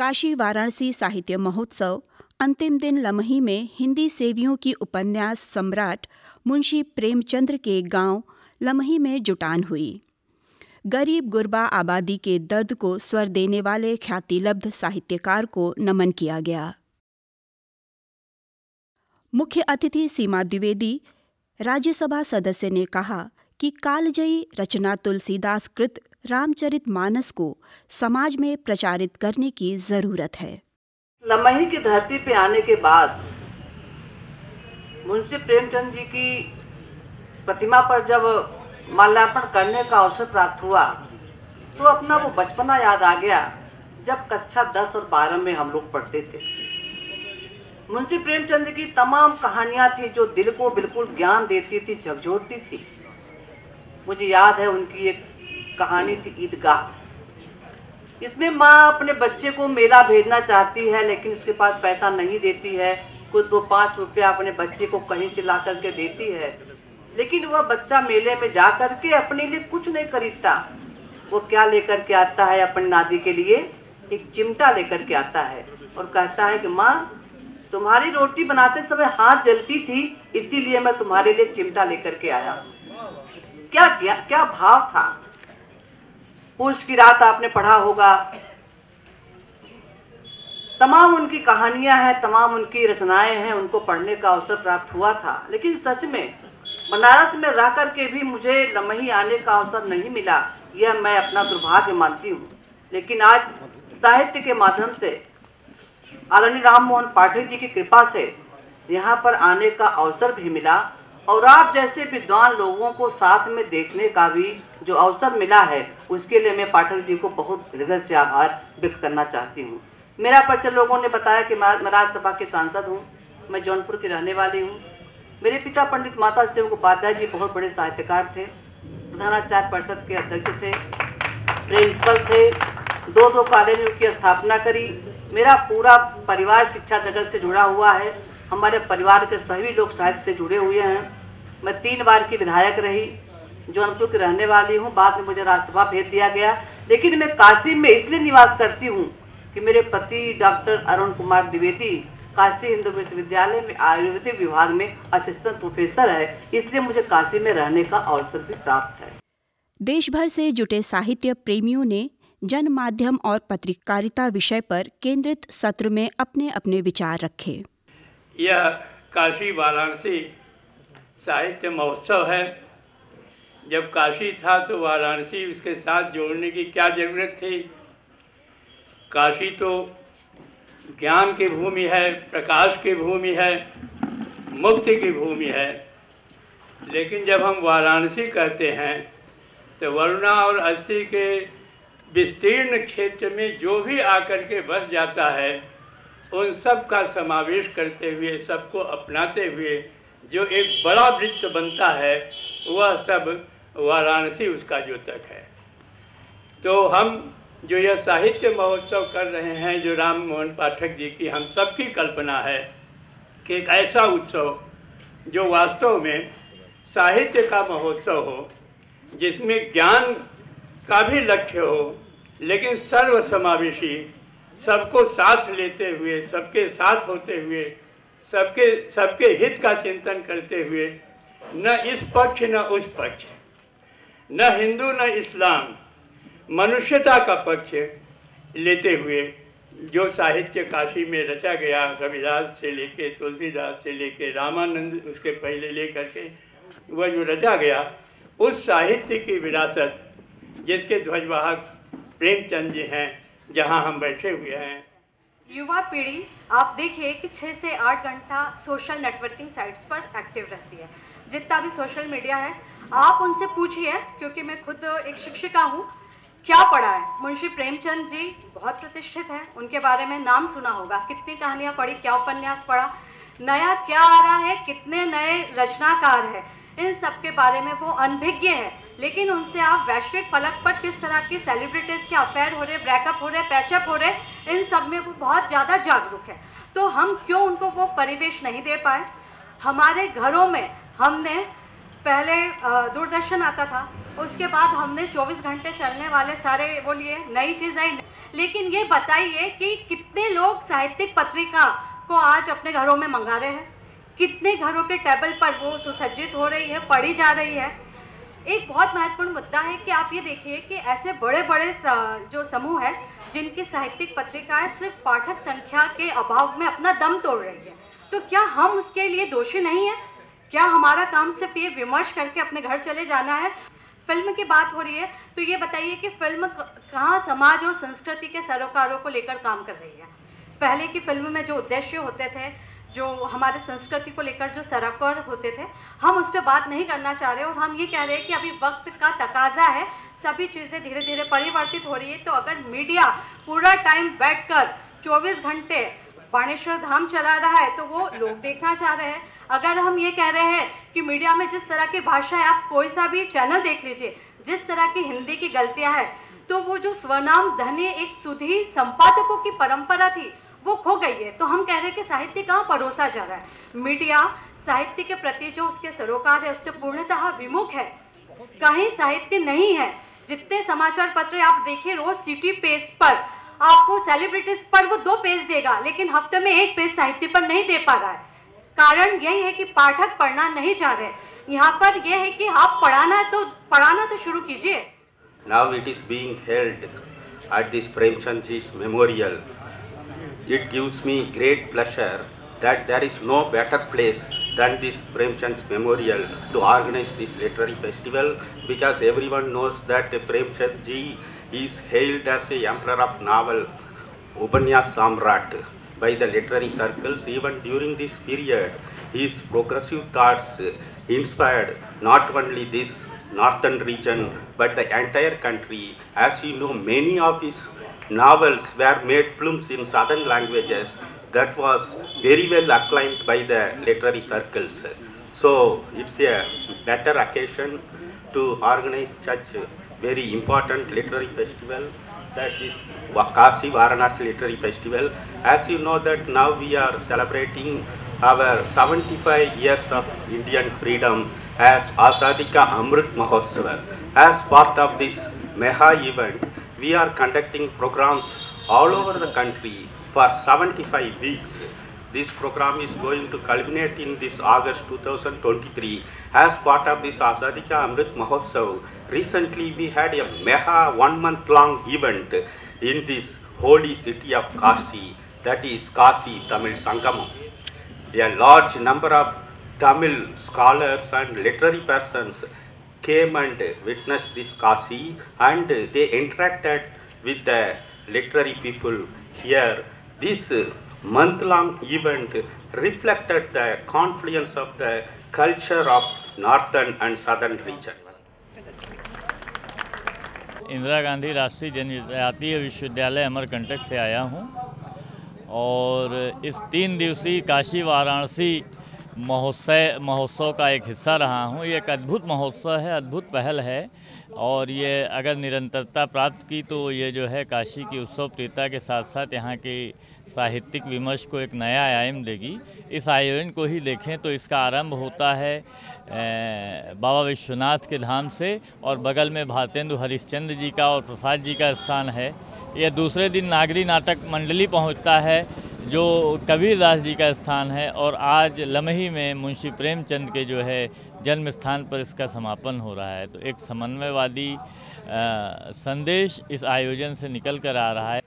काशी वाराणसी साहित्य महोत्सव अंतिम दिन लमही में हिंदी सेवियों की उपन्यास सम्राट मुंशी प्रेमचंद्र के गांव लमही में जुटान हुई। गरीब गुरबा आबादी के दर्द को स्वर देने वाले ख्यातिलब्ध साहित्यकार को नमन किया गया। मुख्य अतिथि सीमा द्विवेदी राज्यसभा सदस्य ने कहा कि कालजयी रचना तुलसीदास कृत रामचरितमानस को समाज में प्रचारित करने की जरूरत है। लमही की धरती पे आने के बाद मुंशी प्रेमचंद जी की प्रतिमा पर जब माल्यार्पण करने का अवसर प्राप्त हुआ तो अपना वो बचपना याद आ गया जब कक्षा 10 और 12 में हम लोग पढ़ते थे। मुंशी प्रेमचंद की तमाम कहानियां थी जो दिल को बिल्कुल ज्ञान देती थी, झकझोरती थी। मुझे याद है उनकी एक कहानी थी ईदगाह। इसमें माँ अपने बच्चे को मेला भेजना चाहती है लेकिन उसके पास पैसा नहीं देती है। कुछ तो 5 रुपया अपने बच्चे को कहीं से ला करके देती है, लेकिन वह बच्चा मेले में जा करके अपने लिए कुछ नहीं खरीदता। वो क्या लेकर के आता है अपनी नाती के लिए? एक चिमटा लेकर के आता है और कहता है कि माँ तुम्हारी रोटी बनाते समय हाथ जलती थी, इसीलिए मैं तुम्हारे लिए चिमटा लेकर के आया। क्या भाव था। पुरुष की रात आपने पढ़ा होगा। तमाम उनकी कहानियां हैं, तमाम उनकी रचनाएं हैं, उनको पढ़ने का अवसर प्राप्त हुआ था। लेकिन सच में बनारस में रह करके भी मुझे लमही आने का अवसर नहीं मिला। यह मैं अपना दुर्भाग्य मानती हूँ। लेकिन आज साहित्य के माध्यम से आदरणीय राम मोहन पाठक जी की कृपा से यहाँ पर आने का अवसर भी मिला और आप जैसे विद्वान लोगों को साथ में देखने का भी जो अवसर मिला है, उसके लिए मैं पाठक जी को बहुत हृदय से आभार व्यक्त करना चाहती हूँ। मेरा परिचय लोगों ने बताया कि मैं राज्यसभा के सांसद हूँ। मैं जौनपुर की रहने वाली हूँ। मेरे पिता पंडित माता शिव उपाध्याय जी बहुत बड़े साहित्यकार थे, प्रधानाचार्य परिषद के अध्यक्ष थे, प्रिंसिपल थे, 2 कॉलेजों की स्थापना करी। मेरा पूरा परिवार शिक्षा जगत से जुड़ा हुआ है। हमारे परिवार के सभी लोग साहित्य से जुड़े हुए हैं। मैं 3 बार की विधायक रही, जौनपुर की रहने वाली हूँ। बाद में मुझे राज्यसभा भेज दिया गया, लेकिन मैं काशी में इसलिए निवास करती हूँ कि मेरे पति डॉक्टर अरुण कुमार द्विवेदी काशी हिंदू विश्वविद्यालय में आयुर्वेदिक विभाग में असिस्टेंट प्रोफेसर है, इसलिए मुझे काशी में रहने का अवसर भी प्राप्त है। देश भर से जुटे साहित्य प्रेमियों ने जन माध्यम और पत्रकारिता विषय पर केंद्रित सत्र में अपने अपने विचार रखे। यह काशी वाराणसी साहित्य महोत्सव है। जब काशी था तो वाराणसी उसके साथ जोड़ने की क्या ज़रूरत थी। काशी तो ज्ञान की भूमि है, प्रकाश की भूमि है, मुक्ति की भूमि है। लेकिन जब हम वाराणसी कहते हैं तो वरुणा और अस्सी के विस्तीर्ण क्षेत्र में जो भी आकर के बस जाता है, उन सब का समावेश करते हुए, सबको अपनाते हुए जो एक बड़ा वृत्त बनता है, वह सब वाराणसी उसका द्योतक है। तो हम जो यह साहित्य महोत्सव कर रहे हैं, जो राम मोहन पाठक जी की हम सबकी कल्पना है कि एक ऐसा उत्सव जो वास्तव में साहित्य का महोत्सव हो, जिसमें ज्ञान का भी लक्ष्य हो, लेकिन सर्वसमावेशी, सबको साथ लेते हुए, सबके साथ होते हुए, सबके हित का चिंतन करते हुए, न इस पक्ष न उस पक्ष, न हिंदू न इस्लाम, मनुष्यता का पक्ष लेते हुए जो साहित्य काशी में रचा गया, रविदास से लेके, तुलसीदास से लेके, रामानंद उसके पहले लेकर के वह जो रचा गया, उस साहित्य की विरासत जिसके ध्वजवाहक प्रेमचंद जी हैं, जहां हम बैठे हुए हैं। युवा पीढ़ी आप देखिए कि 6 से 8 घंटा सोशल नेटवर्किंग साइट्स पर एक्टिव रहती है। जितना भी सोशल मीडिया है, आप उनसे पूछिए, क्योंकि मैं खुद एक शिक्षिका हूँ, क्या पढ़ा है। मुंशी प्रेमचंद जी बहुत प्रतिष्ठित हैं, उनके बारे में नाम सुना होगा। कितनी कहानियाँ पढ़ी, क्या उपन्यास पढ़ा, नया क्या आ रहा है, कितने नए रचनाकार हैं, इन सब के बारे में वो अनभिज्ञ है। लेकिन उनसे आप वैश्विक फलक पर किस तरह की सेलिब्रिटीज़ के अफेयर हो रहे, ब्रेकअप हो रहे, पैचअप हो रहे, इन सब में वो बहुत ज़्यादा जागरूक है। तो हम क्यों उनको वो परिवेश नहीं दे पाए। हमारे घरों में हमने पहले दूरदर्शन आता था, उसके बाद हमने 24 घंटे चलने वाले सारे वो लिए, नई चीज़ आई लेकिन ये बताइए कि कितने लोग साहित्यिक पत्रिका को आज अपने घरों में मंगा रहे हैं, कितने घरों के टेबल पर वो सुसज्जित हो रही है, पढ़ी जा रही है। एक बहुत महत्वपूर्ण मुद्दा है कि आप ये देखिए कि ऐसे बड़े बड़े जो समूह है जिनकी साहित्यिक पत्रिकाएं सिर्फ पाठक संख्या के अभाव में अपना दम तोड़ रही है, तो क्या हम उसके लिए दोषी नहीं है? क्या हमारा काम सिर्फ ये विमर्श करके अपने घर चले जाना है? फिल्म की बात हो रही है तो ये बताइए कि फिल्म कहाँ समाज और संस्कृति के सरोकारों को लेकर काम कर रही है? पहले की फिल्म में जो उद्देश्य होते थे, जो हमारे संस्कृति को लेकर जो सरोकार होते थे, हम उस पर बात नहीं करना चाह रहे और हम ये कह रहे हैं कि अभी वक्त का तकाजा है, सभी चीज़ें धीरे धीरे परिवर्तित हो रही है। तो अगर मीडिया पूरा टाइम बैठकर 24 घंटे बाणेश्वर धाम चला रहा है तो वो लोग देखना चाह रहे हैं। अगर हम ये कह रहे हैं कि मीडिया में जिस तरह की भाषा है, आप कोई सा भी चैनल देख लीजिए, जिस तरह की हिंदी की गलतियां हैं, तो वो जो स्वनाम धन्य एक सुधी संपादकों की परंपरा थी वो खो गई है। तो हम कह रहे हैं कि साहित्य कहाँ परोसा जा रहा है? मीडिया साहित्य के प्रति जो उसके सरोकार है उससे पूर्णतः विमुख है, कहीं साहित्य नहीं है। जितने समाचार पत्र आप देखिए, रोज सिटी पेज पर आपको सेलिब्रिटीज पर वो 2 पेज देगा, लेकिन हफ्ते में 1 पेज साहित्य पर नहीं दे पा रहा है। कारण यही है कि पाठक पढ़ना नहीं चाह रहे। यहाँ पर यह है कि आप पढ़ाना तो शुरू कीजिए। Now it is being held at this Premchandji's memorial. It gives me great pleasure that there is no better place than this Premchand's memorial to organize this literary festival, because everyone knows that Premchandji is hailed as a emperor of novel, Upanyas Samrat, by the literary circles. Even during this period, his progressive thoughts inspired not only this northern region but the entire country. As you know, many of his novels were made films in southern languages that was very well acclaimed by the literary circles. So it's a better occasion to organize such very important literary festival, that is Kashi Varanasi Literary Festival. As you know that now we are celebrating our 75 years of Indian freedom as Azadi Ka Amrit Mahotsav. As part of this mega event, we are conducting programs all over the country for 75 weeks. This program is going to culminate in this August 2023. As part of this Azadi Ka Amrit Mahotsav, recently we had a mega 1-month-long event in this holy city of Kashi, that is Kashi Tamil Sangamam. A large number of Tamil scholars and literary persons came and witnessed this Kashi, and they interacted with the literary people here. This month-long event reflected the confluence of the culture of northern and southern region. Indira Gandhi राष्ट्रीय जनजातीय विश्वविद्यालय अमरकंटक से आया हूं और इस 3 दिवसीय काशी वाराणसी महोत्सव का एक हिस्सा रहा हूं। ये एक अद्भुत महोत्सव है, अद्भुत पहल है, और ये अगर निरंतरता प्राप्त की तो ये जो है काशी की उत्सव प्रियता के साथ साथ यहाँ की साहित्यिक विमर्श को एक नया आयाम देगी। इस आयोजन को ही देखें तो इसका आरंभ होता है बाबा विश्वनाथ के धाम से, और बगल में भारतेंदु हरिश्चंद्र जी का और प्रसाद जी का स्थान है। यह दूसरे दिन नागरी नाटक मंडली पहुँचता है जो कबीरदास जी का स्थान है, और आज लमही में मुंशी प्रेमचंद के जो है जन्म स्थान पर इसका समापन हो रहा है। तो एक समन्वयवादी संदेश इस आयोजन से निकल कर आ रहा है।